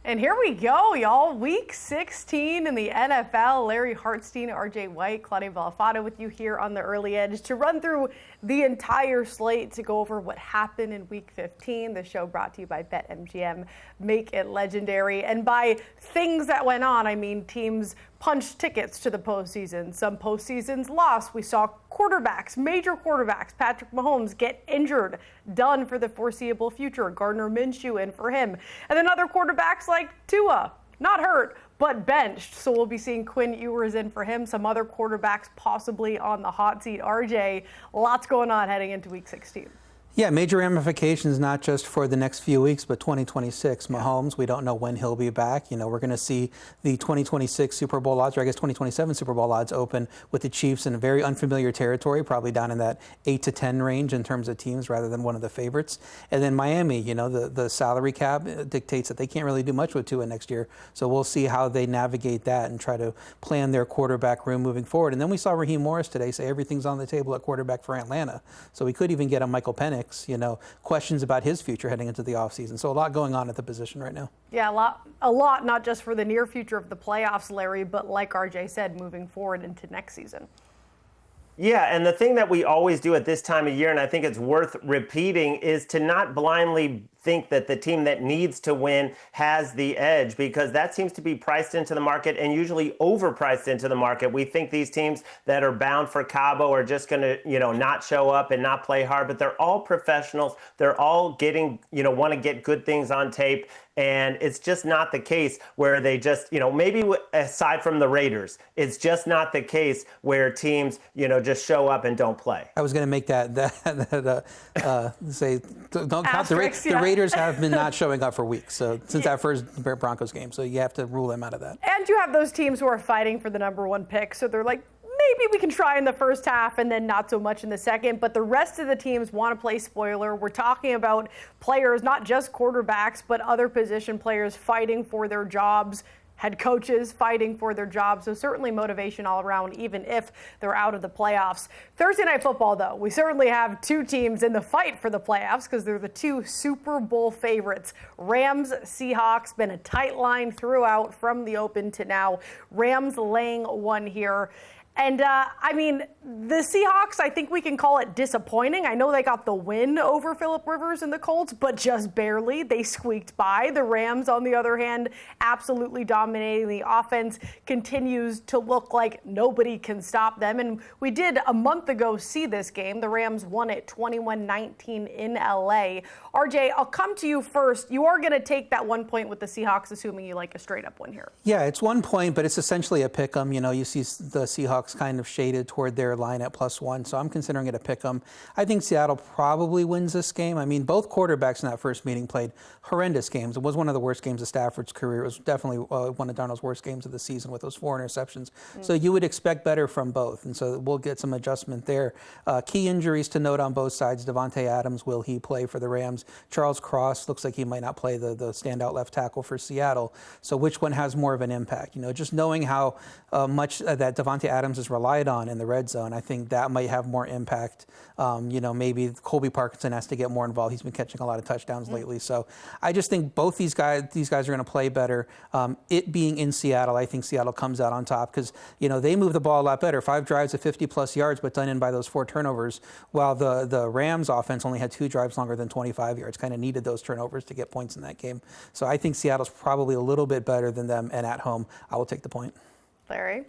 And here we go, y'all. Week 16 in the NFL. Larry Hartstein, RJ White, Claudia Bellofatto with you here on the Early Edge to run through the entire slate, to go over what happened in Week 15. The show brought to you by BetMGM. Make it legendary. And by things that went on, I mean teams punched tickets to the postseason. Some postseasons lost. We saw quarterbacks, major quarterbacks, Patrick Mahomes, get injured, done for the foreseeable future. Gardner Minshew in for him. And then other quarterbacks like Tua, not hurt, but benched. So we'll be seeing Quinn Ewers in for him. Some other quarterbacks possibly on the hot seat. RJ, lots going on heading into Week 16. Yeah, major ramifications, not just for the next few weeks, but 2026. Mahomes, we don't know when he'll be back. We're going to see the 2026 Super Bowl odds, or I guess 2027 Super Bowl odds open with the Chiefs in a very unfamiliar territory, probably down in that 8 to 10 range in terms of teams rather than one of the favorites. And then Miami, the salary cap dictates that they can't really do much with Tua next year. So we'll see how they navigate that and try to plan their quarterback room moving forward. And then we saw Raheem Morris today say everything's on the table at quarterback for Atlanta. So we could even get a Michael Penix. Questions about his future heading into the offseason. So a lot going on at the position right now. Yeah, a lot, not just for the near future of the playoffs, Larry, but like RJ said, moving forward into next season. Yeah, and the thing that we always do at this time of year, and I think it's worth repeating, is to not blindly think that the team that needs to win has the edge, because that seems to be priced into the market and usually overpriced into the market. We think these teams that are bound for Cabo are just going to, not show up and not play hard, but they're all professionals. They're all getting, want to get good things on tape. And it's just not the case where they just, maybe aside from the Raiders, it's just not the case where teams, just show up and don't play. I was going to make say, don't count the Raiders have been not showing up for weeks. So since that first Broncos game, so you have to rule them out of that. And you have those teams who are fighting for the number one pick. So they're like, maybe we can try in the first half and then not so much in the second. But the rest of the teams want to play spoiler. We're talking about players, not just quarterbacks, but other position players fighting for their jobs, head coaches fighting for their jobs. So certainly motivation all around, even if they're out of the playoffs. Thursday Night Football, though, we certainly have two teams in the fight for the playoffs because they're the two Super Bowl favorites. Rams, Seahawks, been a tight line throughout from the open to now. Rams laying one here. And, the Seahawks, I think we can call it disappointing. I know they got the win over Phillip Rivers and the Colts, but just barely. They squeaked by. The Rams, on the other hand, absolutely dominating. The offense continues to look like nobody can stop them. And we did a month ago see this game. The Rams won it 21-19 in L.A. RJ, I'll come to you first. You are going to take that 1 point with the Seahawks, assuming you like a straight-up win here. Yeah, it's 1 point, but it's essentially a pick 'em. You see the Seahawks kind of shaded toward their line at +1, so I'm considering it a pick 'em. I think Seattle probably wins this game. Both quarterbacks in that first meeting played horrendous games. It was one of the worst games of Stafford's career. It was definitely one of Darnold's worst games of the season with those 4 interceptions. So you would expect better from both, and so we'll get some adjustment there. Key injuries to note on both sides. Davante Adams, will he play for the Rams? Charles Cross looks like he might not play, the standout left tackle for Seattle. So which one has more of an impact? Just knowing how much that Davante Adams is relied on in the red zone, I think that might have more impact. Maybe Colby Parkinson has to get more involved. He's been catching a lot of touchdowns lately. So I just think both these guys are going to play better. It being in Seattle, I think Seattle comes out on top because, they move the ball a lot better. 5 drives of 50-plus yards, but done in by those 4 turnovers, while the Rams offense only had 2 drives longer than 25 yards. Kind of needed those turnovers to get points in that game. So I think Seattle's probably a little bit better than them, and at home, I will take the point. Larry?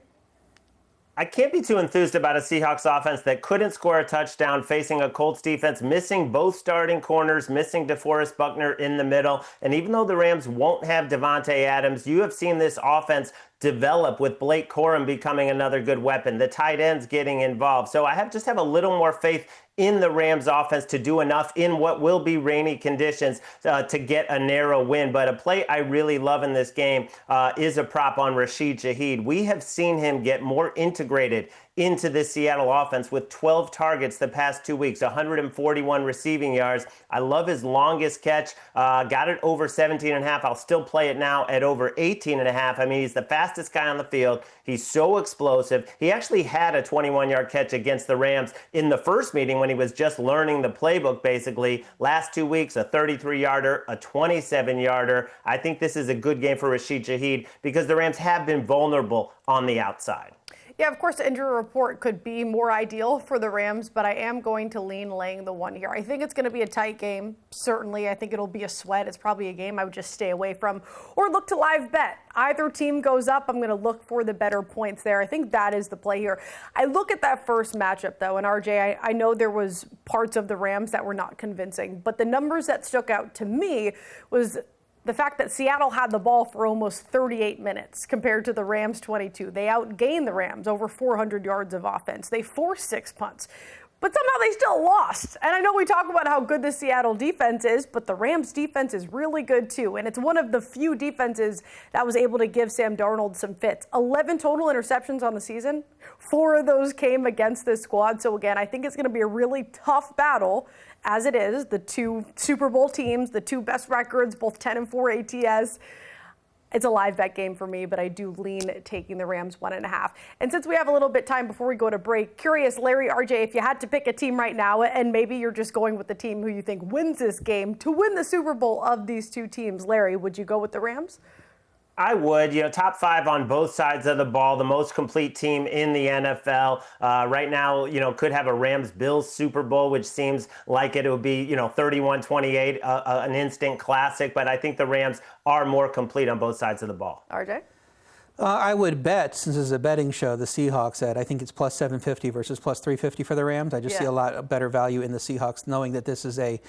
I can't be too enthused about a Seahawks offense that couldn't score a touchdown facing a Colts defense, missing both starting corners, missing DeForest Buckner in the middle. And even though the Rams won't have Davante Adams, you have seen this offense develop with Blake Corum becoming another good weapon, the tight ends getting involved. So I just have a little more faith in the Rams offense to do enough in what will be rainy conditions to get a narrow win. But a play I really love in this game is a prop on Rashid Shaheed. We have seen him get more integrated into this Seattle offense with 12 targets the past 2 weeks, 141 receiving yards. I love his longest catch. Got it over 17.5. I'll still play it now at over 18.5. He's the fastest fastest guy on the field. He's so explosive. He actually had a 21-yard catch against the Rams in the first meeting when he was just learning the playbook, basically. Last 2 weeks, a 33-yarder, a 27-yarder. I think this is a good game for Rashid Shaheed because the Rams have been vulnerable on the outside. Yeah, of course, the injury report could be more ideal for the Rams, but I am going to lean laying the one here. I think it's going to be a tight game, certainly. I think it'll be a sweat. It's probably a game I would just stay away from or look to live bet. Either team goes up, I'm going to look for the better points there. I think that is the play here. I look at that first matchup, though, and RJ, I know there was parts of the Rams that were not convincing, but the numbers that stuck out to me was the fact that Seattle had the ball for almost 38 minutes compared to the Rams 22. They outgained the Rams over 400 yards of offense. They forced 6 punts. But somehow they still lost. And I know we talk about how good the Seattle defense is, but the Rams defense is really good too. And it's one of the few defenses that was able to give Sam Darnold some fits. 11 total interceptions on the season. 4 of those came against this squad. So again, I think it's going to be a really tough battle, as it is. The 2 Super Bowl teams, the 2 best records, both 10-4 ATS. It's a live bet game for me, but I do lean taking the Rams 1.5. And since we have a little bit time before we go to break, curious, Larry, RJ, if you had to pick a team right now, and maybe you're just going with the team who you think wins this game to win the Super Bowl of these 2 teams, Larry, would you go with the Rams? I would. Top 5 on both sides of the ball, the most complete team in the NFL. Right now, could have a Rams-Bills Super Bowl, which seems like it would be, 31-28, an instant classic. But I think the Rams are more complete on both sides of the ball. RJ? I would bet, since this is a betting show, the Seahawks I think it's plus 750 versus plus 350 for the Rams. I just see a lot better value in the Seahawks, knowing that this is a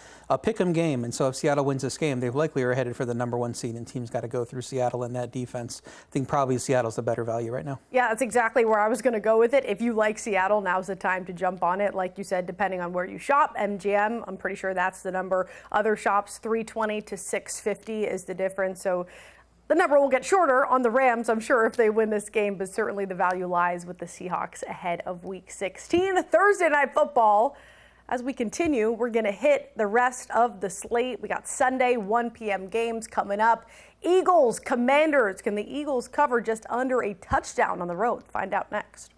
pick-em game. And so if Seattle wins this game, they likely are headed for the number 1 seed, and teams got to go through Seattle in that defense. I think probably Seattle's the better value right now. Yeah, that's exactly where I was going to go with it. If you like Seattle, now's the time to jump on it. Like you said, depending on where you shop, MGM, I'm pretty sure that's the number. Other shops, 320 to 650 is the difference. So the number will get shorter on the Rams, I'm sure, if they win this game, but certainly the value lies with the Seahawks ahead of Week 16. Thursday Night Football. As we continue, we're going to hit the rest of the slate. We got Sunday, 1 p.m. games coming up. Eagles, Commanders. Can the Eagles cover just under a touchdown on the road? Find out next.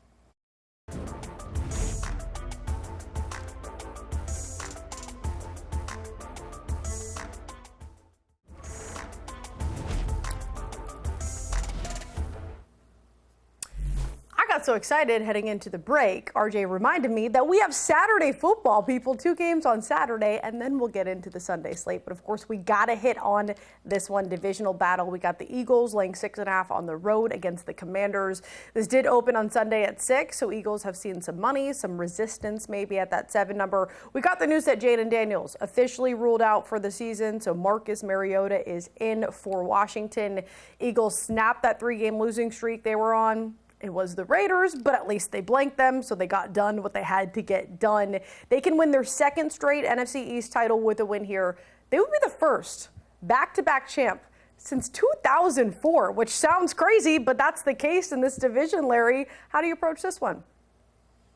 So excited heading into the break. RJ reminded me that we have Saturday football, people. 2 games on Saturday, and then we'll get into the Sunday slate. But of course, we got to hit on this one, divisional battle. We got the Eagles laying 6.5 on the road against the Commanders. This did open on Sunday at 6, so Eagles have seen some money, some resistance maybe at that 7 number. We got the news that Jaden Daniels officially ruled out for the season, so Marcus Mariota is in for Washington. Eagles snapped that 3-game losing streak they were on. It was the Raiders, but at least they blanked them, so they got done what they had to get done. They can win their 2nd straight NFC East title with a win here. They would be the first back-to-back champ since 2004, which sounds crazy, but that's the case in this division, Larry. How do you approach this one?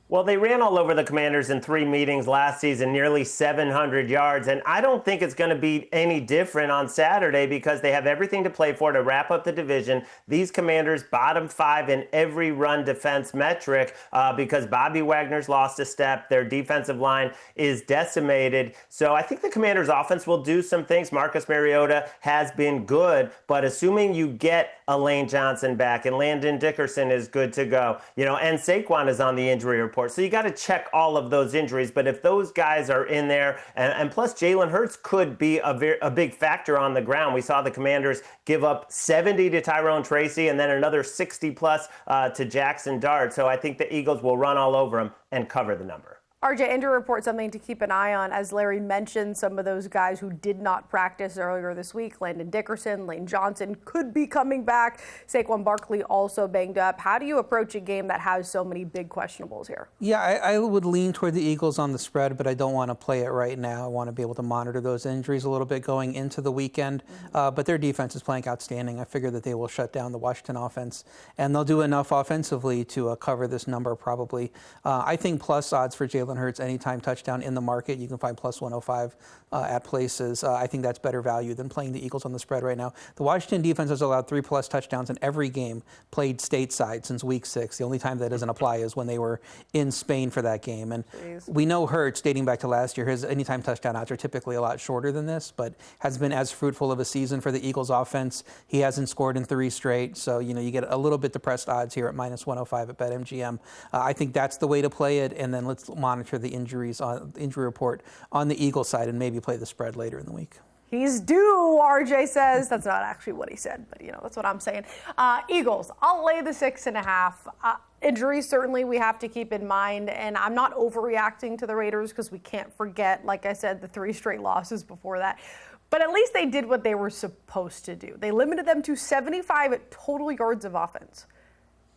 Well, they ran all over the Commanders in 3 meetings last season, nearly 700 yards. And I don't think it's going to be any different on Saturday because they have everything to play for to wrap up the division. These Commanders bottom 5 in every run defense metric because Bobby Wagner's lost a step. Their defensive line is decimated. So I think the Commanders offense will do some things. Marcus Mariota has been good, but assuming you get a Lane Johnson back and Landon Dickerson is good to go, and Saquon is on the injury report. So you got to check all of those injuries. But if those guys are in there, and plus Jalen Hurts could be a big factor on the ground. We saw the Commanders give up 70 to Tyrone Tracy and then another 60 plus to Jackson Dart. So I think the Eagles will run all over them and cover the number. RJ, injury report, something to keep an eye on. As Larry mentioned, some of those guys who did not practice earlier this week, Landon Dickerson, Lane Johnson could be coming back. Saquon Barkley also banged up. How do you approach a game that has so many big questionables here? Yeah, I would lean toward the Eagles on the spread, but I don't want to play it right now. I want to be able to monitor those injuries a little bit going into the weekend. But their defense is playing outstanding. I figure that they will shut down the Washington offense, and they'll do enough offensively to cover this number probably. I think plus odds for Jalen Jalen Hurts anytime touchdown in the market. You can find plus 105 at places. I think that's better value than playing the Eagles on the spread right now. The Washington defense has allowed 3+ touchdowns in every game played stateside since week 6. The only time that doesn't apply is when they were in Spain for that game. And we know Hurts, dating back to last year, his anytime touchdown odds are typically a lot shorter than this, but has been as fruitful of a season for the Eagles offense. He hasn't scored in 3 straight, so you get a little bit depressed odds here at minus 105 at BetMGM. I think that's the way to play it, and then let's monitor the injury report on the Eagles side and maybe play the spread later in the week. He's due, RJ says. That's not actually what he said, but that's what I'm saying. Eagles, I'll lay the 6.5. Injuries, certainly, we have to keep in mind, and I'm not overreacting to the Raiders because we can't forget, like I said, the 3 straight losses before that. But at least they did what they were supposed to do. They limited them to 75 total yards of offense.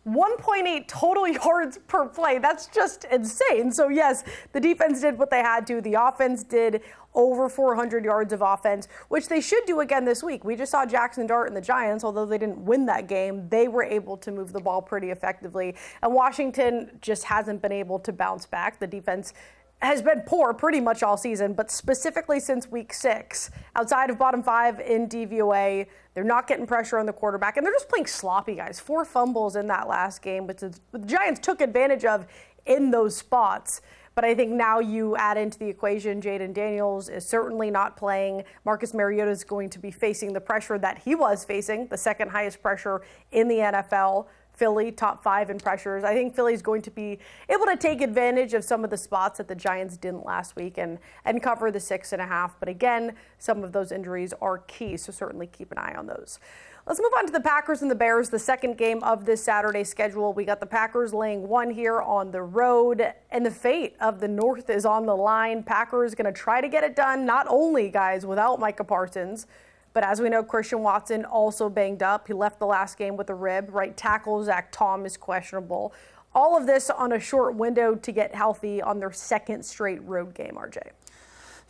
1.8 total yards per play. That's just insane. So yes, the defense did what they had to. The offense did over 400 yards of offense, which they should do again this week. We just saw Jackson Dart and the Giants, although they didn't win that game, they were able to move the ball pretty effectively. And Washington just hasn't been able to bounce back. The defense has been poor pretty much all season, but specifically since week 6, outside of bottom 5 in DVOA, they're not getting pressure on the quarterback, and they're just playing sloppy, guys. 4 fumbles in that last game, which the Giants took advantage of in those spots. But I think now you add into the equation, Jaden Daniels is certainly not playing. Marcus Mariota is going to be facing the pressure that he was facing, the second highest pressure in the NFL. Philly, top 5 in pressures. I think Philly's going to be able to take advantage of some of the spots that the Giants didn't last week and cover the 6.5. But again, some of those injuries are key, so certainly keep an eye on those. Let's move on to the Packers and the Bears, the second game of this Saturday schedule. We got the Packers laying 1 here on the road, and the fate of the North is on the line. Packers going to try to get it done, not only, guys, without Micah Parsons, but as we know, Christian Watson also banged up. He left the last game with a rib. Right tackle Zach Tom is questionable. All of this on a short window to get healthy on their second straight road game, RJ.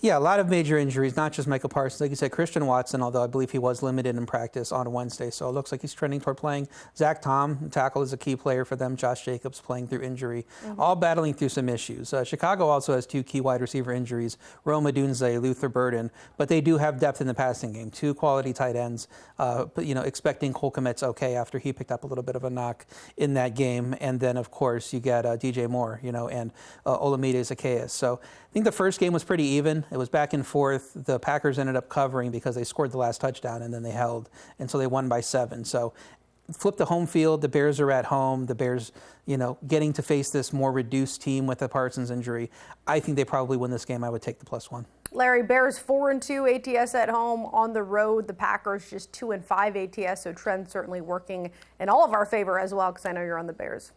Yeah, a lot of major injuries, not just Michael Parsons. Like you said, Christian Watson, although I believe he was limited in practice on Wednesday, so it looks like he's trending toward playing. Zach Tom, tackle, is a key player for them. Josh Jacobs playing through injury, all battling through some issues. Chicago also has 2 key wide receiver injuries, Rome Odunze, Luther Burden, but they do have depth in the passing game. 2 quality tight ends, but expecting Cole Kmet's okay after he picked up a little bit of a knock in that game. And then, of course, you got DJ Moore, and Olamide Zaccheaus. So I think the first game was pretty even. It was back and forth. The Packers ended up covering because they scored the last touchdown and then they held. And so they won by 7. So flip the home field. The Bears are at home. The Bears, getting to face this more reduced team with the Parsons injury. I think they probably win this game. I would take the +1. Larry, Bears 4-2 ATS at home. On the road, the Packers just 2-5 ATS. So trend certainly working in all of our favor as well, because I know you're on the Bears.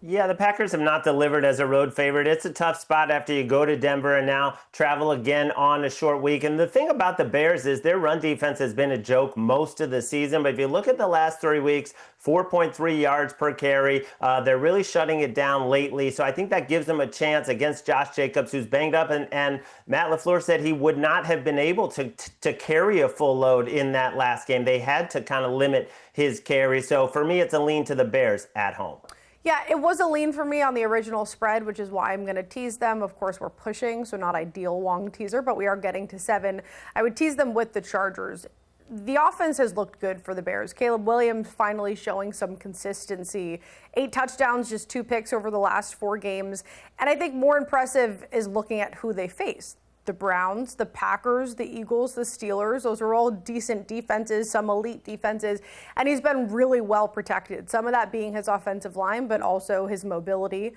Yeah, the Packers have not delivered as a road favorite. It's a tough spot after you go to Denver and now travel again on a short week. And the thing about the Bears is their run defense has been a joke most of the season. But if you look at the last 3 weeks, 4.3 yards per carry. They're really shutting it down lately. So I think that gives them a chance against Josh Jacobs, who's banged up. And Matt LaFleur said he would not have been able to carry a full load in that last game. They had to kind of limit his carry. So for me, it's a lean to the Bears at home. Yeah, it was a lean for me on the original spread, which is why I'm going to tease them. Of course, we're pushing, so not ideal Wong teaser, but we are getting to 7. I would tease them with the Chargers. The offense has looked good for the Bears. Caleb Williams finally showing some consistency. 8 touchdowns, just 2 picks over the last 4 games. And I think more impressive is looking at who they face. The Browns, the Packers, the Eagles, the Steelers. Those are all decent defenses, some elite defenses. And he's been really well protected. Some of that being his offensive line, but also his mobility.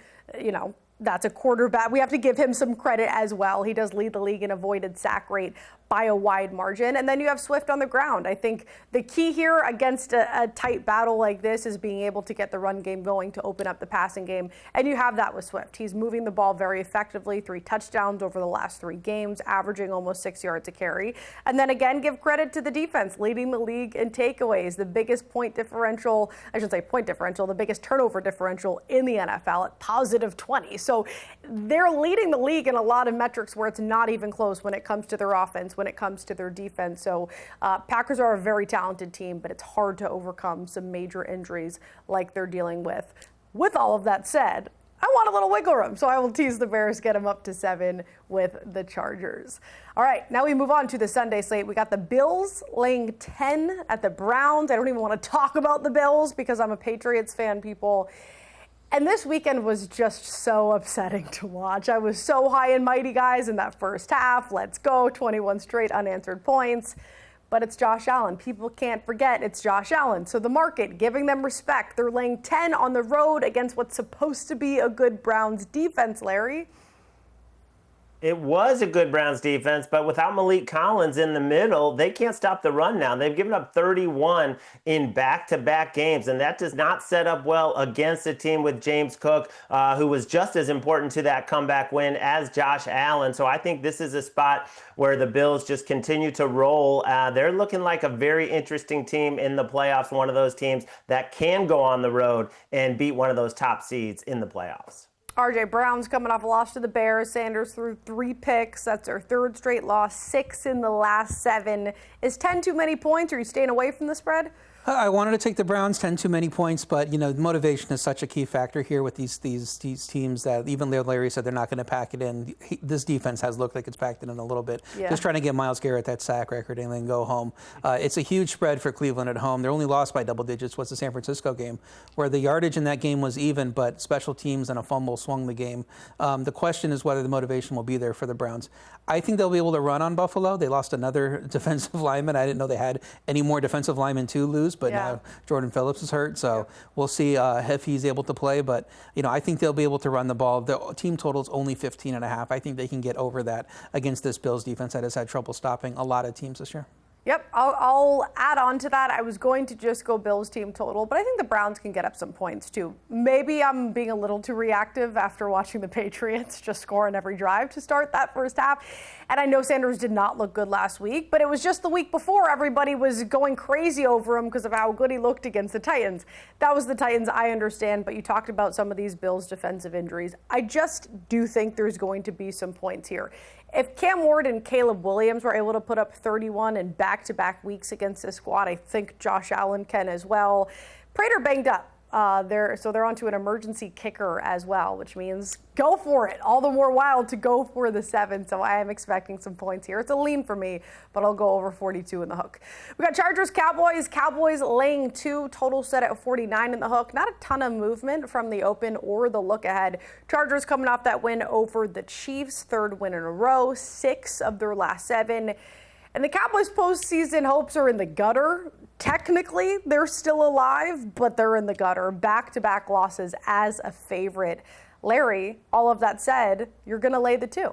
That's a quarterback. We have to give him some credit as well. He does lead the league in avoided sack rate by a wide margin. And then you have Swift on the ground. I think the key here against a tight battle like this is being able to get the run game going to open up the passing game. And you have that with Swift. He's moving the ball very effectively, 3 touchdowns over the last 3 games, averaging almost 6 yards a carry. And then again, give credit to the defense, leading the league in takeaways, the biggest point differential, I shouldn't say point differential, the biggest turnover differential in the NFL at positive 20. So they're leading the league in a lot of metrics where it's not even close when it comes to their offense, when it comes to their defense. So Packers are a very talented team, but it's hard to overcome some major injuries like they're dealing with. With all of that said, I want a little wiggle room, so I will tease the Bears, get them up to 7 with the Chargers. All right, now we move on to the Sunday slate. We got the Bills laying 10 at the Browns. I don't even want to talk about the Bills because I'm a Patriots fan, people. And this weekend was just so upsetting to watch. I was so high and mighty, guys, in that first half. Let's go, 21 straight unanswered points. But it's Josh Allen. People can't forget it's Josh Allen. So the market giving them respect. They're laying 10 on the road against what's supposed to be a good Browns defense, Larry. It was a good Browns defense, but without Malik Collins in the middle, they can't stop the run now. They've given up 31 in back-to-back games, and that does not set up well against a team with James Cook, who was just as important to that comeback win as Josh Allen. So I think this is a spot where the Bills just continue to roll. They're looking like a very interesting team in the playoffs, one of those teams that can go on the road and beat one of those top seeds in the playoffs. RJ Brown's coming off a loss to the Bears. Sanders threw 3 picks. That's their 3rd straight loss, 6 in the last 7. Is 10 too many points? Are you staying away from the spread? I wanted to take the Browns, 10 too many points, but motivation is such a key factor here with these teams that even Larry said they're not going to pack it in. This defense has looked like it's packed it in a little bit. Yeah. Just trying to get Myles Garrett that sack record and then go home. It's a huge spread for Cleveland at home. Their only loss by double digits was the San Francisco game, where the yardage in that game was even, but special teams and a fumble swung the game. The question is whether the motivation will be there for the Browns. I think they'll be able to run on Buffalo. They lost another defensive lineman. I didn't know they had any more defensive linemen to lose, but now Jordan Phillips is hurt, so we'll see if he's able to play. But I think they'll be able to run the ball. The team total is only 15.5. I think they can get over that against this Bills defense that has had trouble stopping a lot of teams this year. Yep, I'll add on to that. I was going to just go Bills team total, but I think the Browns can get up some points too. Maybe I'm being a little too reactive after watching the Patriots just score on every drive to start that first half. And I know Sanders did not look good last week, but it was just the week before everybody was going crazy over him because of how good he looked against the Titans. That was the Titans, I understand, but you talked about some of these Bills defensive injuries. I just do think there's going to be some points here. If Cam Ward and Caleb Williams were able to put up 31 in back-to-back weeks against this squad, I think Josh Allen can as well. Prater banged up. They're onto an emergency kicker as well, which means go for it. All the more wild to go for the 7. So I am expecting some points here. It's a lean for me, but I'll go over 42 in the hook. We got Chargers, Cowboys. Cowboys laying 2, total set at 49 in the hook. Not a ton of movement from the open or the look ahead. Chargers coming off that win over the Chiefs, 3rd win in a row, 6 of their last 7. And the Cowboys' postseason hopes are in the gutter. Technically, they're still alive, but they're in the gutter. Back-to-back losses as a favorite. Larry, all of that said, you're going to lay the 2.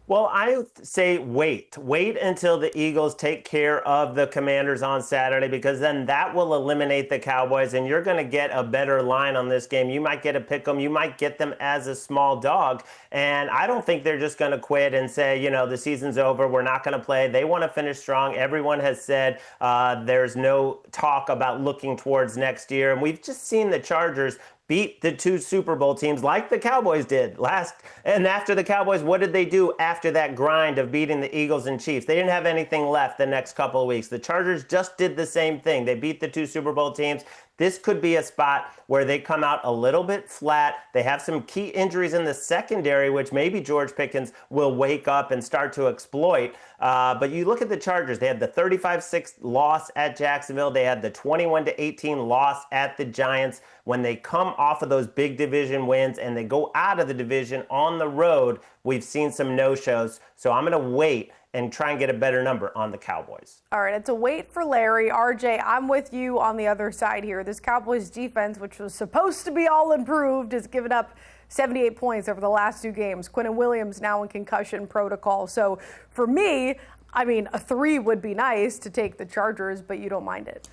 Well, I say wait until the Eagles take care of the Commanders on Saturday, because then that will eliminate the Cowboys and you're going to get a better line on this game. You might get a pick 'em. You might get them as a small dog. And I don't think they're just going to quit and say, the season's over. We're not going to play. They want to finish strong. Everyone has said there's no talk about looking towards next year. And we've just seen the Chargers beat the 2 Super Bowl teams like the Cowboys did last. And after the Cowboys, what did they do after that grind of beating the Eagles and Chiefs? They didn't have anything left the next couple of weeks. The Chargers just did the same thing. They beat the 2 Super Bowl teams. This could be a spot where they come out a little bit flat. They have some key injuries in the secondary, which maybe George Pickens will wake up and start to exploit. But you look at the Chargers. They had the 35-6 loss at Jacksonville. They had the 21-18 loss at the Giants. When they come off of those big division wins and they go out of the division on the road, we've seen some no-shows. So I'm going to wait and try and get a better number on the Cowboys. All right, it's a wait for Larry. RJ, I'm with you on the other side here. This Cowboys defense, which was supposed to be all improved, has given up 78 points over the last 2 games. Quinnen Williams now in concussion protocol. So for me, a 3 would be nice to take the Chargers, but you don't mind it.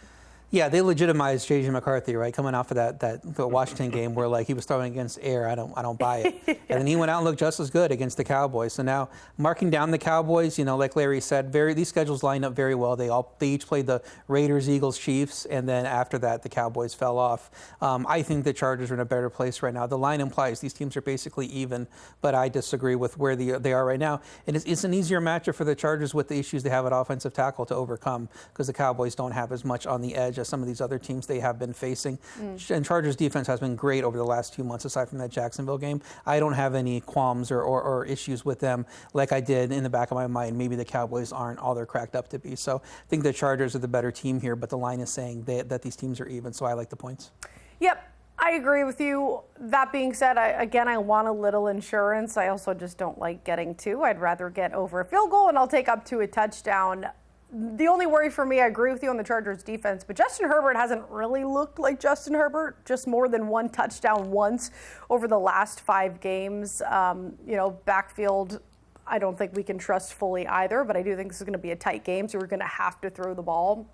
Yeah, they legitimized J.J. McCarthy, right? Coming off of the Washington game where he was throwing against air. I don't buy it. Yeah. And then he went out and looked just as good against the Cowboys. So now marking down the Cowboys, like Larry said, these schedules line up very well. They each played the Raiders, Eagles, Chiefs, and then after that the Cowboys fell off. I think the Chargers are in a better place right now. The line implies these teams are basically even, but I disagree with where they are right now. And it's an easier matchup for the Chargers with the issues they have at offensive tackle to overcome because the Cowboys don't have as much on the edge as some of these other teams they have been facing. And Chargers defense has been great over the last 2 months, aside from that Jacksonville game. I don't have any qualms or issues with them like I did in the back of my mind. Maybe the Cowboys aren't all they're cracked up to be. So I think the Chargers are the better team here, but the line is saying that these teams are even, so I like the points. Yep. I agree with you. That being said, I want a little insurance. I also just don't like getting two. I'd rather get over a field goal, and I'll take up to a touchdown. The only worry for me, I agree with you on the Chargers defense, but Justin Herbert hasn't really looked like Justin Herbert, just more than one touchdown once over the last 5 games. Backfield, I don't think we can trust fully either, but I do think this is going to be a tight game, so we're going to have to throw the ball.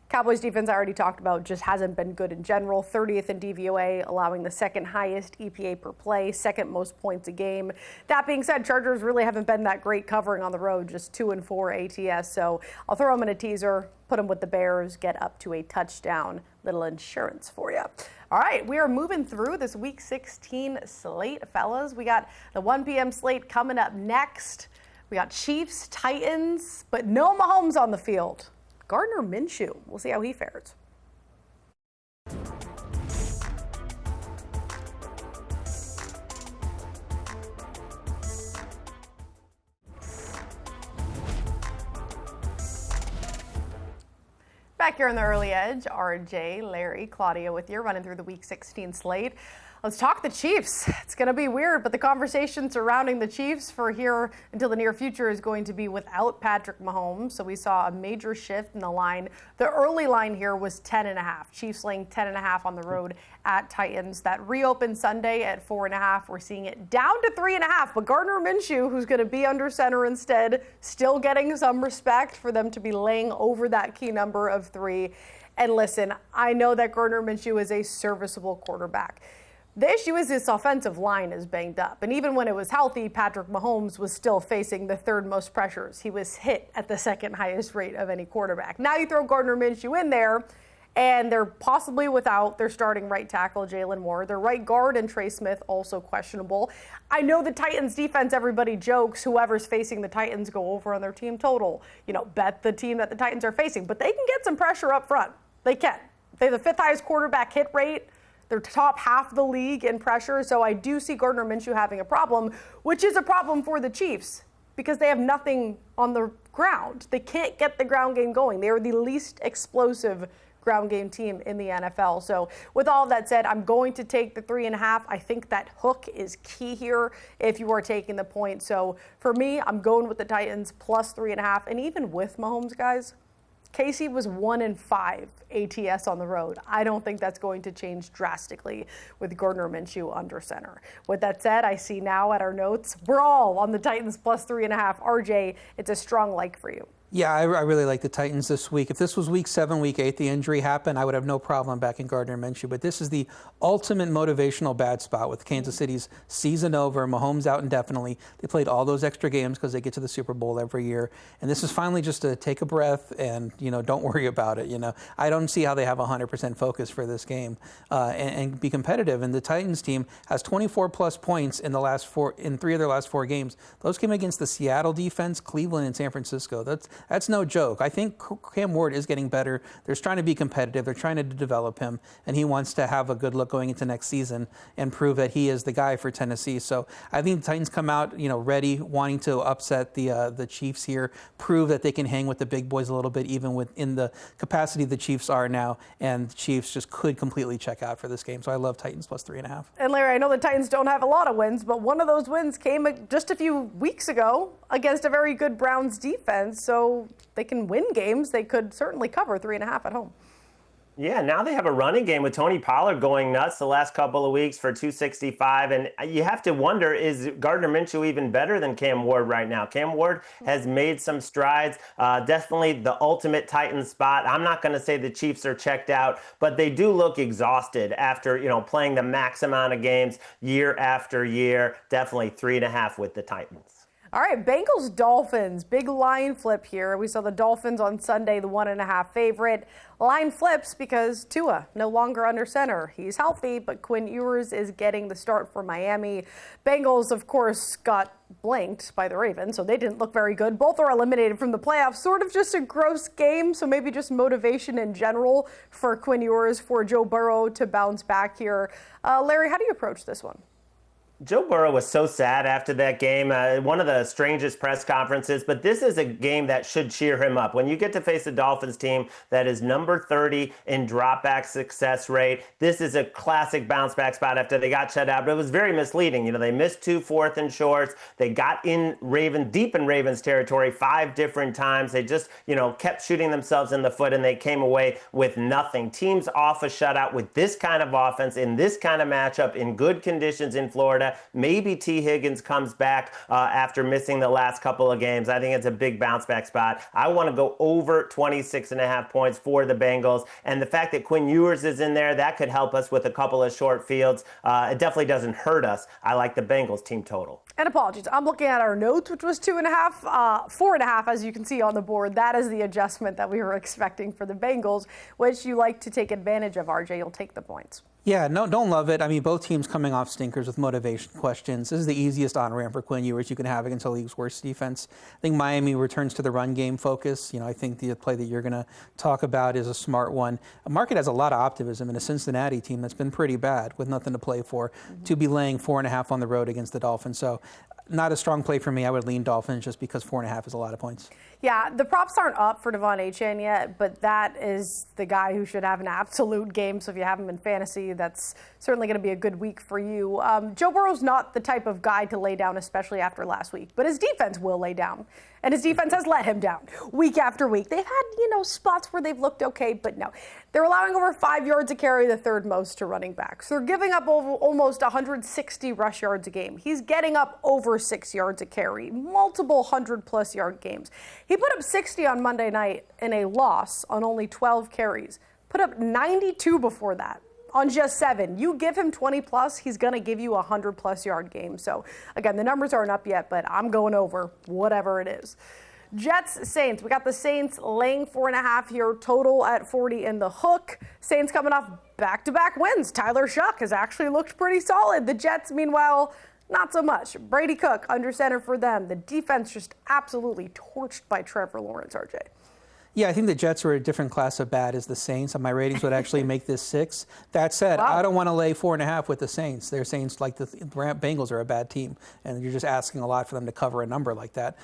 Cowboys defense, I already talked about, just hasn't been good in general. 30th in DVOA, allowing the second highest EPA per play, second most points a game. That being said, Chargers really haven't been that great covering on the road, just 2-4 ATS. So I'll throw them in a teaser, put them with the Bears, get up to a touchdown. Little insurance for you. All right, we are moving through this Week 16 slate, fellas. We got the 1 p.m. slate coming up next. We got Chiefs, Titans, but no Mahomes on the field. Gardner Minshew. We'll see how he fares. Back here on the early edge, RJ, Larry, Claudia with you, running through the Week 16 slate. Let's talk the Chiefs. It's going to be weird, but the conversation surrounding the Chiefs for here until the near future is going to be without Patrick Mahomes. So we saw a major shift in the line. The early line here was 10.5. Chiefs laying 10.5 on the road at Titans. That reopened Sunday at 4.5. We're seeing it down to 3.5. But Gardner Minshew, who's going to be under center instead, still getting some respect for them to be laying over that key number of 3. And listen, I know that Gardner Minshew is a serviceable quarterback. The issue is this offensive line is banged up. And even when it was healthy, Patrick Mahomes was still facing the third most pressures. He was hit at the second highest rate of any quarterback. Now you throw Gardner Minshew in there, and they're possibly without their starting right tackle, Jalen Moore. Their right guard and Trey Smith also questionable. I know the Titans defense, everybody jokes, whoever's facing the Titans go over on their team total. Bet the team that the Titans are facing. But they can get some pressure up front. They can. They have the 5th highest quarterback hit rate. They're top half of the league in pressure, so I do see Gardner Minshew having a problem, which is a problem for the Chiefs because they have nothing on the ground. They can't get the ground game going. They are the least explosive ground game team in the NFL. So with all of that said, I'm going to take the 3.5. I think that hook is key here if you are taking the point. So for me, I'm going with the Titans plus 3.5. And even with Mahomes, guys, KC was 1-5 ATS on the road. I don't think that's going to change drastically with Gardner Minshew under center. With that said, I see now at our notes, we're all on the Titans plus 3.5. RJ, it's a strong like for you. Yeah, I really like the Titans this week. If this was week 7, week 8, the injury happened, I would have no problem backing Gardner Minshew. But this is the ultimate motivational bad spot with Kansas City's season over, Mahomes out indefinitely. They played all those extra games because they get to the Super Bowl every year. And this is finally just to take a breath and, don't worry about it. I don't see how they have 100% focus for this game and be competitive. And the Titans team has 24-plus points in 3 of their last 4 games. Those came against the Seattle defense, Cleveland, and San Francisco. That's no joke. I think Cam Ward is getting better. They're trying to be competitive. They're trying to develop him, and he wants to have a good look going into next season and prove that he is the guy for Tennessee. So I think the Titans come out, ready, wanting to upset the Chiefs here, prove that they can hang with the big boys a little bit, even within the capacity the Chiefs are now. And the Chiefs just could completely check out for this game. So I love Titans plus 3.5. And Larry, I know the Titans don't have a lot of wins, but one of those wins came just a few weeks ago against a very good Browns defense. So they can win games. They could certainly cover 3.5 at home. Yeah, now they have a running game with Tony Pollard going nuts the last couple of weeks for 265. And you have to wonder, is Gardner Minshew even better than Cam Ward right now? Cam Ward has made some strides. Definitely the ultimate Titan spot. I'm not going to say the Chiefs are checked out, but they do look exhausted after, playing the max amount of games year after year. Definitely 3.5 with the Titans. All right, Bengals-Dolphins, big line flip here. We saw the Dolphins on Sunday, the 1.5 favorite. Line flips because Tua no longer under center. He's healthy, but Quinn Ewers is getting the start for Miami. Bengals, of course, got blanked by the Ravens, so they didn't look very good. Both are eliminated from the playoffs. Sort of just a gross game, so maybe just motivation in general for Quinn Ewers, for Joe Burrow to bounce back here. Larry, how do you approach this one? Joe Burrow was so sad after that game, one of the strangest press conferences, but this is a game that should cheer him up. When you get to face a Dolphins team that is number 30 in drop-back success rate, this is a classic bounce-back spot after they got shut out, but it was very misleading. They missed 2 4th and shorts. They got deep in Ravens territory 5 different times. They just, kept shooting themselves in the foot, and they came away with nothing. Teams off a shutout with this kind of offense, in this kind of matchup, in good conditions in Florida. Maybe T. Higgins comes back after missing the last couple of games. I think it's a big bounce back spot. I want to go over 26.5 points for the Bengals. And the fact that Quinn Ewers is in there, that could help us with a couple of short fields. It definitely doesn't hurt us. I like the Bengals team total. And apologies, I'm looking at our notes, which was 2.5, 4.5, as you can see on the board. That is the adjustment that we were expecting for the Bengals, which you like to take advantage of, RJ. You'll take the points. Yeah, no, don't love it. I mean, both teams coming off stinkers with motivation questions. This is the easiest on-ramp for Quinn Ewers you can have against the league's worst defense. I think Miami returns to the run game focus. I think the play that you're going to talk about is a smart one. The market has a lot of optimism in a Cincinnati team that's been pretty bad with nothing to play for, to be laying 4.5 on the road against the Dolphins. So not a strong play for me. I would lean Dolphins just because 4.5 is a lot of points. Yeah, the props aren't up for Devon Achane yet, but that is the guy who should have an absolute game. So if you have him in fantasy, that's certainly going to be a good week for you. Joe Burrow's not the type of guy to lay down, especially after last week, but his defense will lay down. And his defense has let him down week after week. They've had, spots where they've looked okay, but no. They're allowing over 5 yards a carry, the third most to running backs. They're giving up almost 160 rush yards a game. He's getting up over 6 yards a carry, multiple 100-plus yard games. He put up 60 on Monday night in a loss on only 12 carries. Put up 92 before that on just 7. You give him 20-plus, he's going to give you a 100-plus yard game. So, again, the numbers aren't up yet, but I'm going over whatever it is. Jets-Saints. We got the Saints laying 4.5 here, total at 40 in the hook. Saints coming off back-to-back wins. Tyler Shuck has actually looked pretty solid. The Jets, meanwhile, not so much. Brady Cook under center for them. The defense just absolutely torched by Trevor Lawrence, RJ. Yeah, I think the Jets are a different class of bad as the Saints, and my ratings would actually make this 6. That said, wow. I don't want to lay 4.5 with the Saints. They're Saints like the Bengals are a bad team, and you're just asking a lot for them to cover a number like that.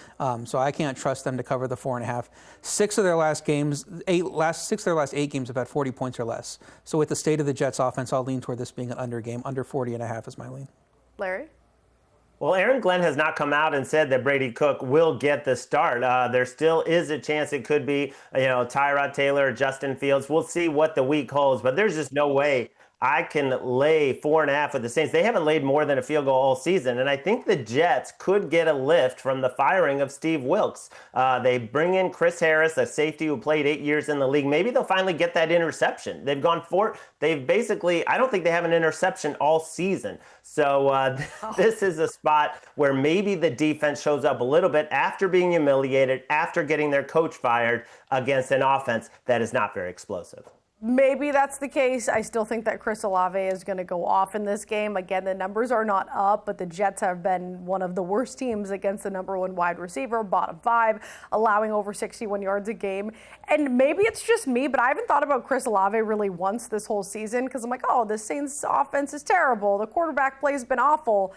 So I can't trust them to cover the 4.5. 6 of their last 8 games have had 40 points or less. So with the state of the Jets offense, I'll lean toward this being an under game. Under 40.5 is my lean. Larry? Well, Aaron Glenn has not come out and said that Brady Cook will get the start. There still is a chance it could be, Tyrod Taylor or Justin Fields. We'll see what the week holds, but there's just no way I can lay 4.5 with the Saints. They haven't laid more than a field goal all season, and I think the Jets could get a lift from the firing of Steve Wilks. They bring in Chris Harris, a safety who played 8 years in the league. Maybe they'll finally get that interception. They've basically, I don't think they have an interception all season. So this is a spot where maybe the defense shows up a little bit after being humiliated, after getting their coach fired against an offense that is not very explosive. Maybe that's the case. I still think that Chris Olave is going to go off in this game. Again, the numbers are not up, but the Jets have been one of the worst teams against the number 1 wide receiver, bottom 5, allowing over 61 yards a game. And maybe it's just me, but I haven't thought about Chris Olave really once this whole season because I'm like, the Saints offense is terrible. The quarterback play has been awful.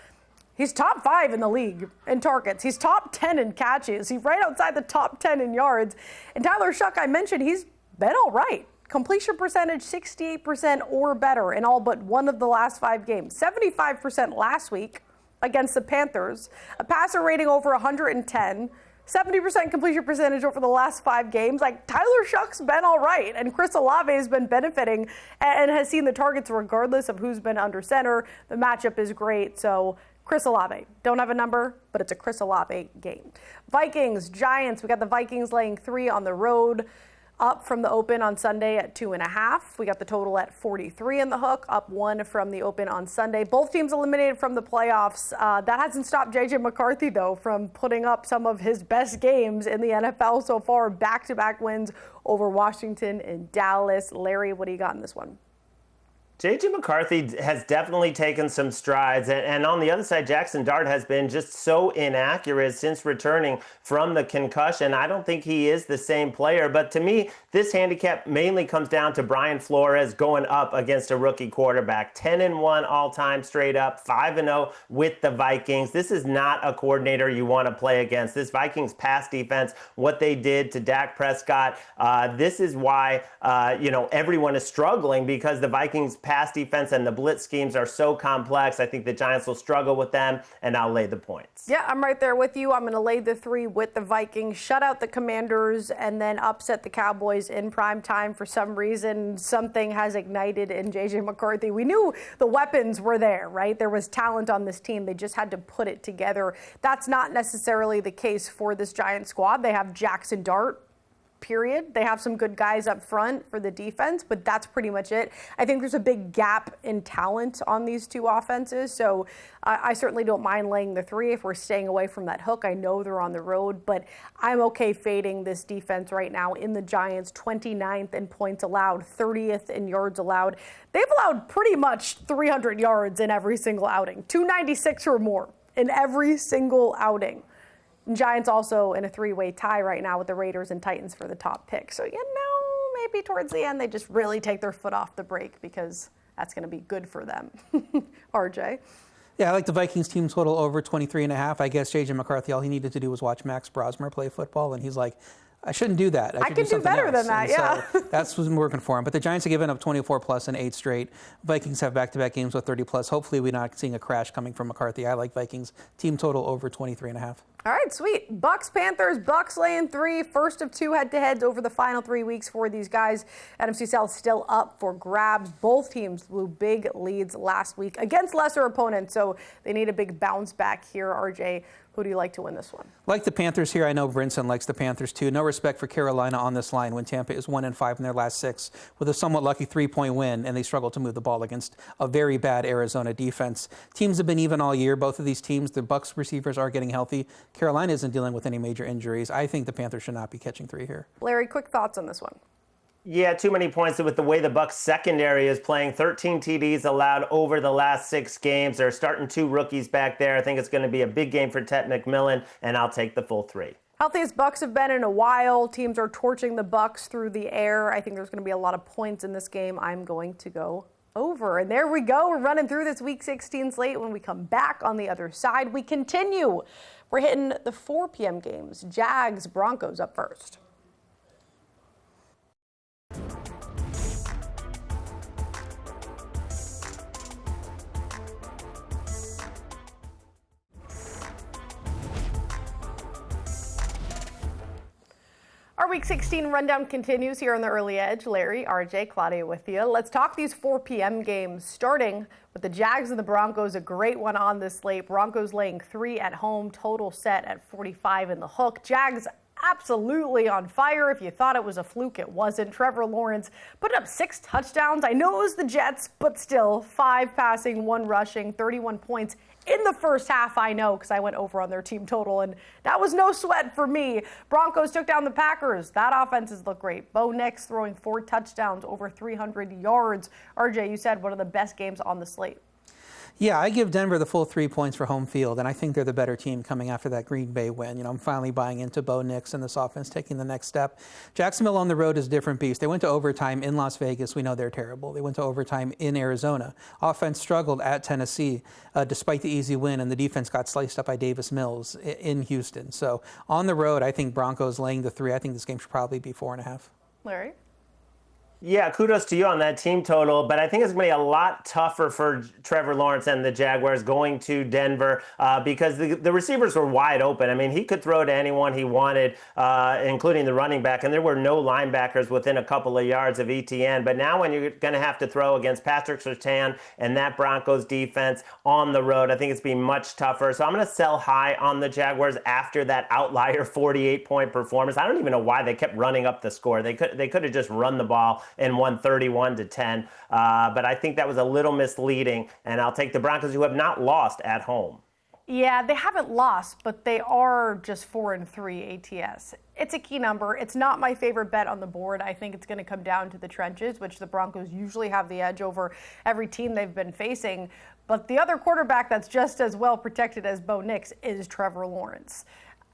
He's top 5 in the league in targets. He's top 10 in catches. He's right outside the top 10 in yards. And Tyler Shuck, I mentioned, he's been all right. Completion percentage 68% or better in all but one of the last 5 games. 75% last week against the Panthers. A passer rating over 110. 70% completion percentage over the last 5 games. Tyler Shuck's been all right. And Chris Olave has been benefiting and has seen the targets regardless of who's been under center. The matchup is great. So Chris Olave. Don't have a number, but it's a Chris Olave game. Vikings, Giants. We got the Vikings laying 3 on the road. up from the open on Sunday at 2.5. We got the total at 43 in the hook, up 1 from the open on Sunday. Both teams eliminated from the playoffs. That hasn't stopped J.J. McCarthy, though, from putting up some of his best games in the NFL so far. Back-to-back wins over Washington and Dallas. Larry, what do you got in this one? J.J. McCarthy has definitely taken some strides, and on the other side, Jackson Dart has been just so inaccurate since returning from the concussion. I don't think he is the same player, but to me, this handicap mainly comes down to Brian Flores going up against a rookie quarterback. 10-1 all-time straight up, 5-0 with the Vikings. This is not a coordinator you want to play against. This Vikings pass defense, what they did to Dak Prescott, this is why everyone is struggling, because the Vikings pass defense and the blitz schemes are so complex. I think the Giants will struggle with them, and I'll lay the points. Yeah, I'm right there with you. I'm going to lay the 3 with the Vikings, shut out the Commanders, and then upset the Cowboys in prime time. For some reason, something has ignited in J.J. McCarthy. We knew the weapons were there, right? There was talent on this team. They just had to put it together. That's not necessarily the case for this Giants squad. They have Jackson Dart, period. They have some good guys up front for the defense, but that's pretty much it. I think there's a big gap in talent on these two offenses, so I certainly don't mind laying the 3 if we're staying away from that hook. I know they're on the road, but I'm okay fading this defense right now in the Giants. 29th in points allowed, 30th in yards allowed. They've allowed pretty much 300 yards in every single outing, 296 or more in every single outing. Giants also in a 3-way tie right now with the Raiders and Titans for the top pick. So, maybe towards the end they just really take their foot off the brake, because that's going to be good for them. RJ? Yeah, I like the Vikings team total over 23.5. I guess J.J. McCarthy, all he needed to do was watch Max Brosmer play football, and he's like, I shouldn't do that. I can do better than that, yeah. So that's what's working for him. But the Giants have given up 24+ in 8 straight. Vikings have back-to-back games with 30+. Hopefully we're not seeing a crash coming from McCarthy. I like Vikings team total over 23.5. All right, sweet. Bucks, Panthers, Bucks laying 3. First of 2 head-to-heads over the final 3 weeks for these guys. NFC South still up for grabs. Both teams blew big leads last week against lesser opponents, so they need a big bounce back here. RJ, who do you like to win this one? Like the Panthers here. I know Brinson likes the Panthers too. No respect for Carolina on this line when Tampa is 1-5 in their last 6 with a somewhat lucky 3-point win, and they struggle to move the ball against a very bad Arizona defense. Teams have been even all year. Both of these teams, the Bucks receivers are getting healthy. Carolina isn't dealing with any major injuries. I think the Panthers should not be catching 3 here. Larry, quick thoughts on this one? Yeah, too many points with the way the Bucs secondary is playing. 13 TDs allowed over the last 6 games. They're starting 2 rookies back there. I think it's going to be a big game for Ted McMillan, and I'll take the full 3. Healthiest Bucks have been in a while. Teams are torching the Bucks through the air. I think there's going to be a lot of points in this game. I'm going to go over. And there we go. We're running through this Week 16 slate. When we come back on the other side, we continue. We're hitting the 4 p.m. games. Jags, Broncos up first. Our Week 16 rundown continues here on the Early Edge. Larry, RJ, Claudia with you. Let's talk these 4 p.m. games, starting with the Jags and the Broncos, a great one on this slate. Broncos laying 3 at home, total set at 45 in the hook. Jags absolutely on fire. If you thought it was a fluke, it wasn't. Trevor Lawrence put up 6 touchdowns. I know it was the Jets, but still 5 passing, 1 rushing, 31 points in the first half. I know, because I went over on their team total, and that was no sweat for me. Broncos took down the Packers. That offense has looked great. Bo Nix throwing 4 touchdowns, over 300 yards. RJ, you said one of the best games on the slate. Yeah, I give Denver the full 3 points for home field, and I think they're the better team coming after that Green Bay win. I'm finally buying into Bo Nix and this offense taking the next step. Jacksonville on the road is a different beast. They went to overtime in Las Vegas. We know they're terrible. They went to overtime in Arizona. Offense struggled at Tennessee despite the easy win, and the defense got sliced up by Davis Mills in Houston. So on the road, I think Broncos laying the 3. I think this game should probably be 4.5. Larry? Yeah, kudos to you on that team total, but I think it's going to be a lot tougher for Trevor Lawrence and the Jaguars going to Denver because the receivers were wide open. I mean, he could throw to anyone he wanted, including the running back, and there were no linebackers within a couple of yards of ETN. But now when you're going to have to throw against Patrick Surtain and that Broncos defense on the road, I think it's been much tougher. So I'm going to sell high on the Jaguars after that outlier 48-point performance. I don't even know why they kept running up the score. They could have just run the ball and won 31-10. But I think that was a little misleading, and I'll take the Broncos, who have not lost at home. Yeah, they haven't lost, but they are just 4-3 ATS. It's a key number. It's not my favorite bet on the board. I think it's going to come down to the trenches, which the Broncos usually have the edge over every team they've been facing. But the other quarterback that's just as well protected as Bo Nix is Trevor Lawrence.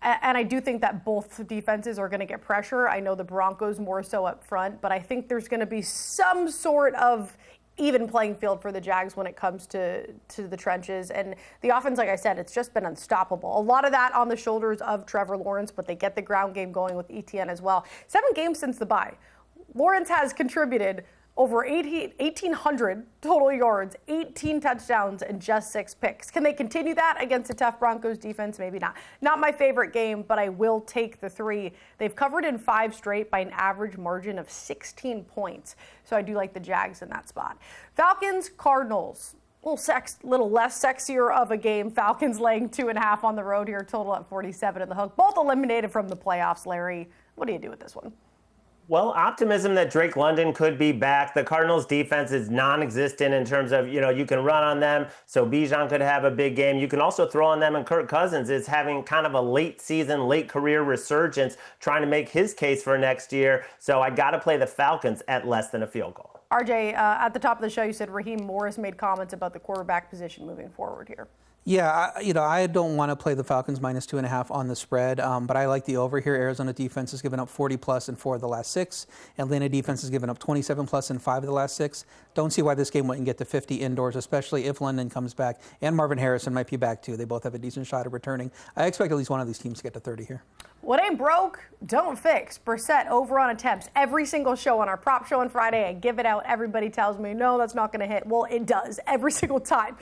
And I do think that both defenses are going to get pressure. I know the Broncos more so up front, but I think there's going to be some sort of even playing field for the Jags when it comes to the trenches. And the offense, like I said, it's just been unstoppable. A lot of that on the shoulders of Trevor Lawrence, but they get the ground game going with ETN as well. 7 games since the bye. Lawrence has contributed over 1,800 total yards, 18 touchdowns, and just 6 picks. Can they continue that against a tough Broncos defense? Maybe not. Not my favorite game, but I will take the 3. They've covered in 5 straight by an average margin of 16 points. So I do like the Jags in that spot. Falcons, Cardinals. A little less sexier of a game. Falcons laying 2.5 on the road here, total at 47 in the hook. Both eliminated from the playoffs, Larry. What do you do with this one? Well, optimism that Drake London could be back. The Cardinals defense is non-existent in terms of, you can run on them, so Bijan could have a big game. You can also throw on them, and Kirk Cousins is having kind of a late season, late career resurgence, trying to make his case for next year. So I got to play the Falcons at less than a field goal. RJ, at the top of the show, you said Raheem Morris made comments about the quarterback position moving forward here. Yeah, I don't want to play the Falcons minus 2.5 on the spread, but I like the over here. Arizona defense has given up 40+ in 4 of the last 6. Atlanta defense has given up 27+ in 5 of the last 6. Don't see why this game wouldn't get to 50 indoors, especially if London comes back. And Marvin Harrison might be back too. They both have a decent shot at returning. I expect at least one of these teams to get to 30 here. What ain't broke, don't fix. Brissett over on attempts. Every single show on our prop show on Friday, I give it out. Everybody tells me, no, that's not going to hit. Well, it does every single time.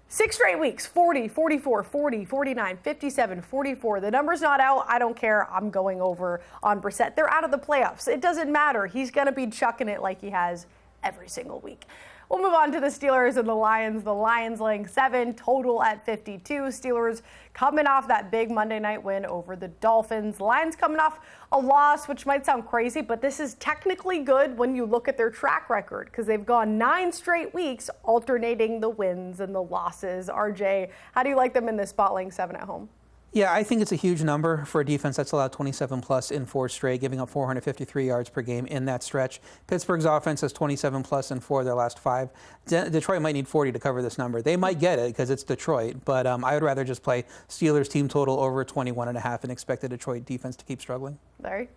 6 straight weeks, 40, 44, 40, 49, 57, 44. The number's not out. I don't care. I'm going over on Brissett. They're out of the playoffs. It doesn't matter. He's going to be chucking it like he has every single week. We'll move on to the Steelers and the Lions. The Lions laying 7, total at 52. Steelers coming off that big Monday night win over the Dolphins. Lions coming off a loss, which might sound crazy, but this is technically good when you look at their track record because they've gone 9 straight weeks alternating the wins and the losses. RJ, how do you like them in this spot laying 7 at home? Yeah, I think it's a huge number for a defense that's allowed 27+ in 4 straight, giving up 453 yards per game in that stretch. Pittsburgh's offense has 27+ in 4 of their last 5. Detroit might need 40 to cover this number. They might get it because it's Detroit, but I would rather just play Steelers team total over 21.5 and expect the Detroit defense to keep struggling. Larry?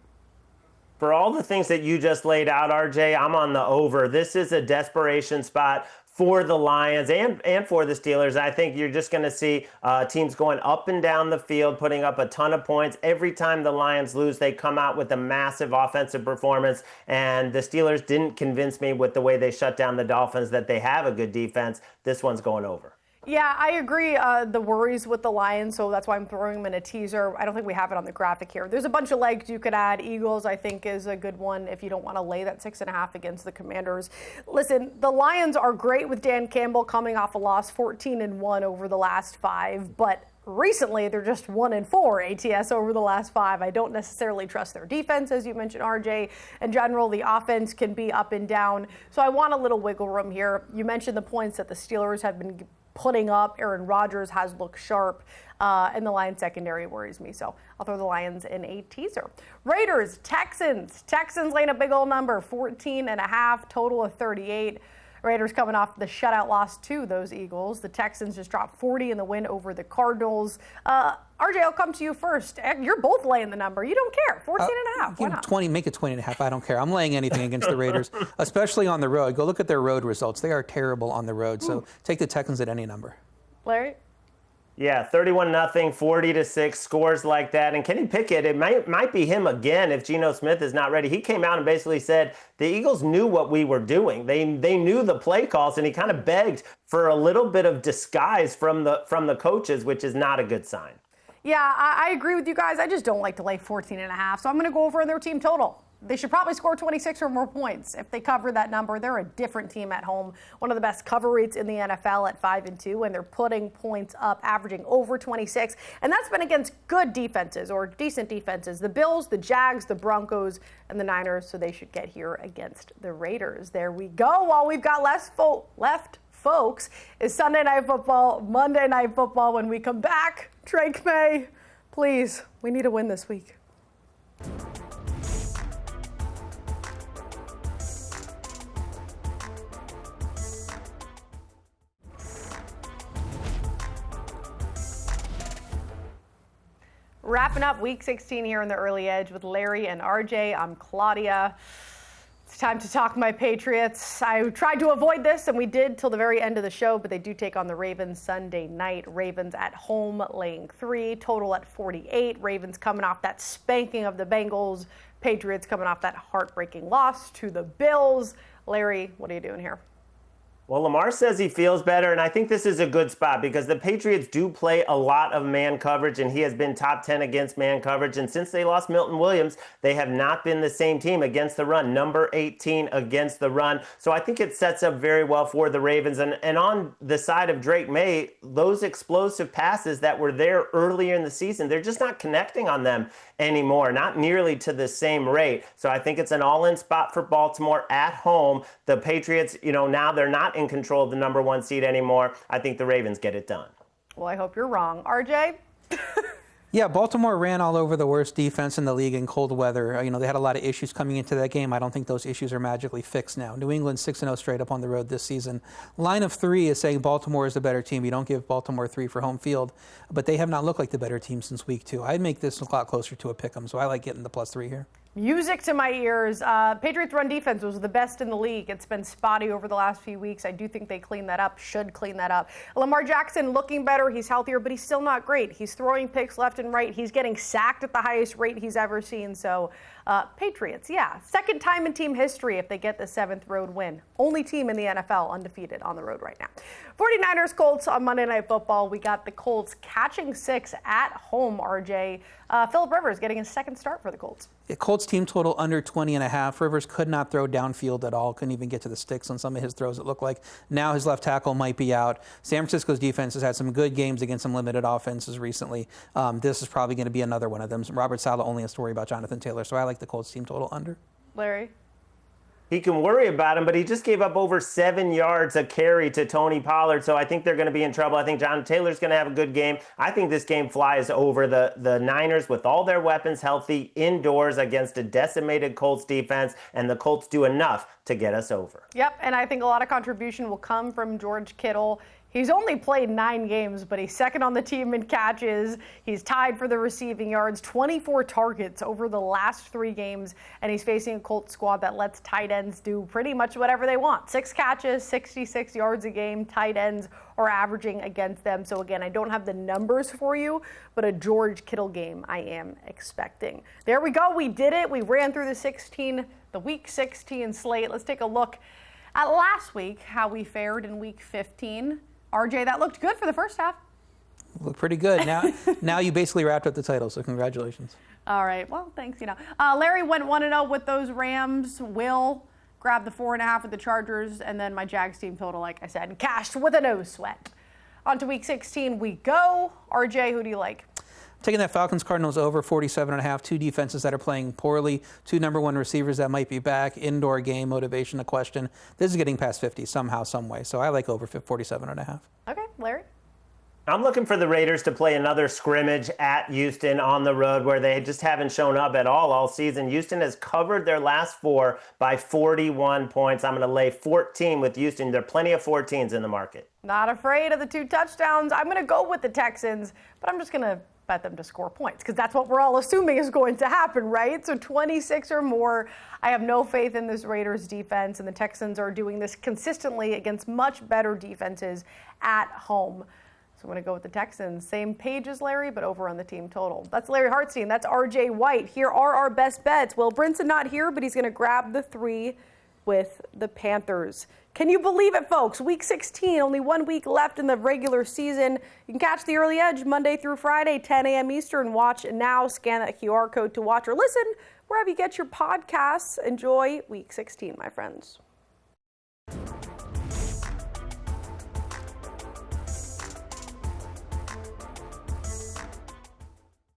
For all the things that you just laid out, RJ, I'm on the over. This is a desperation spot for the Lions and for the Steelers. I think you're just going to see teams going up and down the field, putting up a ton of points. Every time the Lions lose, they come out with a massive offensive performance, and the Steelers didn't convince me with the way they shut down the Dolphins that they have a good defense. This one's going over. Yeah, I agree. The worries with the Lions, so that's why I'm throwing them in a teaser. I don't think we have it on the graphic here. There's a bunch of legs you could add. Eagles, I think, is a good one if you don't want to lay that 6.5 against the Commanders. Listen, the Lions are great with Dan Campbell coming off a loss, 14-1 over the last 5, but recently they're just 1-4 ATS over the last 5. I don't necessarily trust their defense, as you mentioned, RJ. In general, the offense can be up and down, so I want a little wiggle room here. You mentioned the points that the Steelers have been putting up. Aaron Rodgers has looked sharp, and the Lions secondary worries me. So I'll throw the Lions in a teaser. Raiders, Texans. Texans laying a big old number, 14.5, total of 38. Raiders coming off the shutout loss to those Eagles. The Texans just dropped 40 in the win over the Cardinals. RJ, I'll come to you first. You're both laying the number. You don't care. 14.5. Why not? 20, make it 20.5. I don't care. I'm laying anything against the Raiders, especially on the road. Go look at their road results. They are terrible on the road. So take the Texans at any number. Larry? Yeah, 31-0, 40-6, scores like that. And Kenny Pickett, it might be him again if Geno Smith is not ready. He came out and basically said the Eagles knew what we were doing. They knew the play calls, and he kind of begged for a little bit of disguise from the coaches, which is not a good sign. Yeah, I agree with you guys. I just don't like to lay 14.5, so I'm going to go over on their team total. They should probably score 26 or more points. If they cover that number, they're a different team at home. One of the best cover rates in the NFL at 5-2, and they're putting points up, averaging over 26. And that's been against good defenses or decent defenses. The Bills, the Jags, the Broncos, and the Niners, so they should get here against the Raiders. There we go. All we've got left, folks, is Sunday Night Football, Monday Night Football. When we come back, Drake May, please, we need a win this week. Wrapping up Week 16 here in the Early Edge with Larry and RJ. I'm Claudia. It's time to talk my Patriots. I tried to avoid this, and we did till the very end of the show, but they do take on the Ravens Sunday night. Ravens at home, laying 3, total at 48. Ravens coming off that spanking of the Bengals. Patriots coming off that heartbreaking loss to the Bills. Larry, what are you doing here? Well, Lamar says he feels better, and I think this is a good spot because the Patriots do play a lot of man coverage, and he has been top 10 against man coverage. And since they lost Milton Williams, they have not been the same team against the run, number 18 against the run. So I think it sets up very well for the Ravens. And on the side of Drake May, those explosive passes that were there earlier in the season, they're just not connecting on them anymore, not nearly to the same rate. So I think it's an all-in spot for Baltimore at home. The Patriots, now they're not in control of the number 1 seed anymore. I think the Ravens get it done. Well, I hope you're wrong. RJ? Yeah, Baltimore ran all over the worst defense in the league in cold weather. They had a lot of issues coming into that game. I don't think those issues are magically fixed now. New England 6-0 straight up on the road this season. Line of 3 is saying Baltimore is the better team. You don't give Baltimore 3 for home field, but they have not looked like the better team since week 2. I'd make this a lot closer to a pick'em, so I like getting the +3 here. Music to my ears. Patriots run defense was the best in the league. It's been spotty over the last few weeks. I do think they clean that up, should clean that up. Lamar Jackson looking better. He's healthier, but he's still not great. He's throwing picks left and right. He's getting sacked at the highest rate he's ever seen. So Patriots, yeah. Second time in team history if they get the 7th road win. Only team in the NFL undefeated on the road right now. 49ers Colts on Monday Night Football. We got the Colts catching 6 at home, RJ. Phillip Rivers getting his second start for the Colts. Yeah, Colts team total under 20.5. Rivers could not throw downfield at all. Couldn't even get to the sticks on some of his throws, it looked like. Now his left tackle might be out. San Francisco's defense has had some good games against some limited offenses recently. This is probably going to be another one of them. Robert Saleh only has to worry about Jonathan Taylor, so I like the Colts team total under. Larry? He can worry about him, but he just gave up over 7 yards a carry to Tony Pollard, so I think they're going to be in trouble. I think Jonathan Taylor's going to have a good game. I think this game flies over the Niners with all their weapons healthy indoors against a decimated Colts defense, and the Colts do enough to get us over. Yep, and I think a lot of contribution will come from George Kittle. He's only played 9 games, but he's second on the team in catches. He's tied for the receiving yards, 24 targets over the last 3 games, and he's facing a Colts squad that lets tight ends do pretty much whatever they want. 6 catches, 66 yards a game. Tight ends are averaging against them. So again, I don't have the numbers for you, but a George Kittle game I am expecting. There we go. We did it. We ran through the Week 16 slate. Let's take a look at last week, how we fared in Week 15. RJ, that looked good for the first half. Looked pretty good. Now you basically wrapped up the title, so congratulations. All right. Well, thanks. Larry went 1-0 with those Rams. Will grabbed the 4.5 with the Chargers, and then my Jags team total, like I said, cashed with a no sweat. On to Week 16 we go. RJ, who do you like? Taking that Falcons-Cardinals over 47.5, 2 defenses that are playing poorly, 2 number 1 receivers that might be back, indoor game, motivation a question. This is getting past 50 somehow, some way. So I like over 47.5. Okay, Larry? I'm looking for the Raiders to play another scrimmage at Houston on the road where they just haven't shown up at all season. Houston has covered their last 4 by 41 points. I'm going to lay 14 with Houston. There are plenty of 14s in the market. Not afraid of the 2 touchdowns. I'm going to go with the Texans, but I'm just going to bet them to score points because that's what we're all assuming is going to happen, right? So 26 or more. I have no faith in this Raiders defense, and the Texans are doing this consistently against much better defenses at home. So I'm going to go with the Texans. Same page as Larry, but over on the team total. That's Larry Hartstein. That's RJ White. Here are our best bets. Well, Brinson not here, but he's going to grab the 3 with the Panthers. Can you believe it, folks? Week 16, only 1 week left in the regular season. You can catch the early edge Monday through Friday, 10 a.m. Eastern. Watch now. Scan that QR code to watch or listen wherever you get your podcasts. Enjoy Week 16, my friends.